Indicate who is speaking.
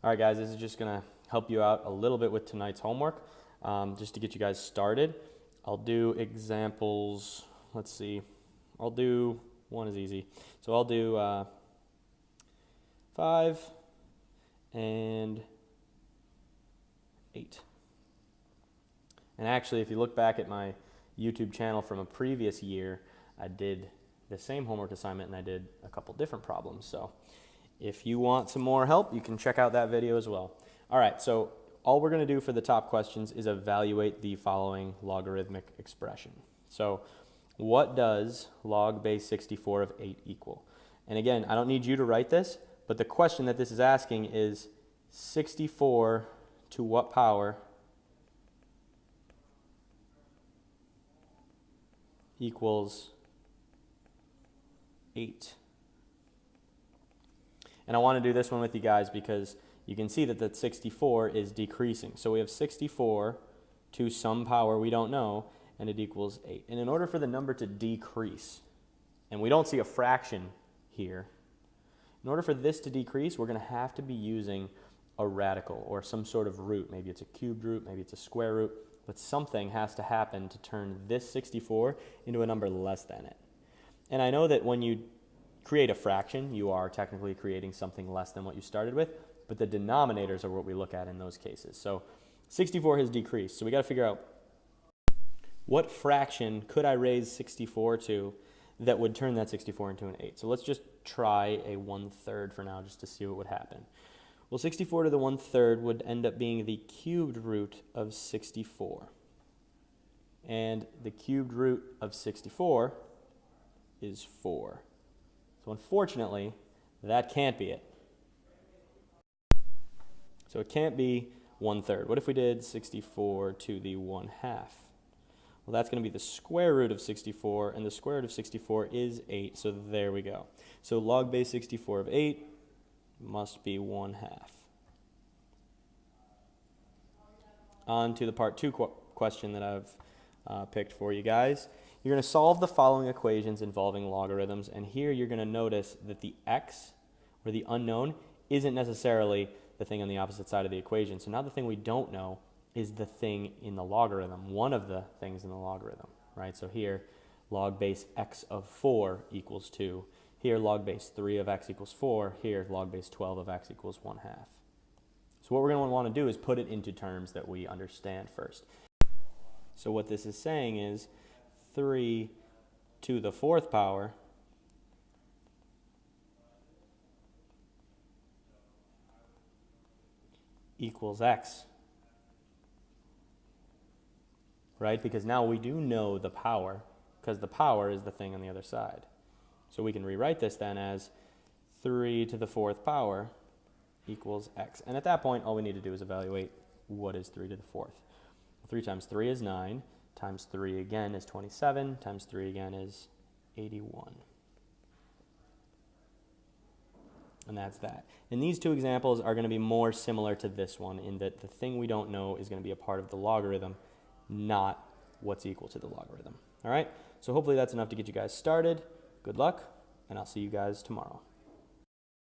Speaker 1: All right, guys, this is just going to help you out a little bit with tonight's homework, just to get you guys started. I'll do examples. Let's see. I'll do, one is easy. So I'll do 5 and 8. And actually, if you look back at my YouTube channel from a previous year, I did the same homework assignment and I did a couple different problems. So if you want some more help, you can check out that video as well. All right, so all we're going to do for the top questions is evaluate the following logarithmic expression. So what does log base 64 of 8 equal? And again, I don't need you to write this, but the question that this is asking is 64 to what power equals 8? And I want to do this one with you guys because you can see that that 64 is decreasing. So we have 64 to some power we don't know, and it equals 8. And in order for the number to decrease, and we don't see a fraction here, in order for this to decrease, we're going to have to be using a radical or some sort of root. Maybe it's a cubed root, maybe it's a square root, but something has to happen to turn this 64 into a number less than it. And I know that when you create a fraction, you are technically creating something less than what you started with, but the denominators are what we look at in those cases. So 64 has decreased, so we got to figure out what fraction could I raise 64 to that would turn that 64 into an 8. So let's just try a 1/3 for now just to see what would happen. Well, 64 to the 1/3 would end up being the cubed root of 64. And the cubed root of 64 is 4. So unfortunately, that can't be it. So it can't be 1/3. What if we did 64 to the 1/2? Well, that's going to be the square root of 64, and the square root of 64 is 8, so there we go. So log base 64 of 8 must be 1/2. On to the part 2 question that I've picked for you guys. You're going to solve the following equations involving logarithms, and here you're going to notice that the x, or the unknown, isn't necessarily the thing on the opposite side of the equation. So now the thing we don't know is the thing in the logarithm, one of the things in the logarithm, right? So here, log base x of 4 equals 2. Here, log base 3 of x equals 4. Here, log base 12 of x equals 1/2. So what we're going to want to do is put it into terms that we understand first. So what this is saying is 3 to the 4th power equals x, right? Because now we do know the power, because the power is the thing on the other side. So we can rewrite this then as 3 to the 4th power equals x. And at that point, all we need to do is evaluate what is 3 to the 4th. 3 times 3 is 9, times 3 again is 27, times 3 again is 81. And that's that. And these two examples are going to be more similar to this one in that the thing we don't know is going to be a part of the logarithm, not what's equal to the logarithm. All right? So hopefully that's enough to get you guys started. Good luck, and I'll see you guys tomorrow.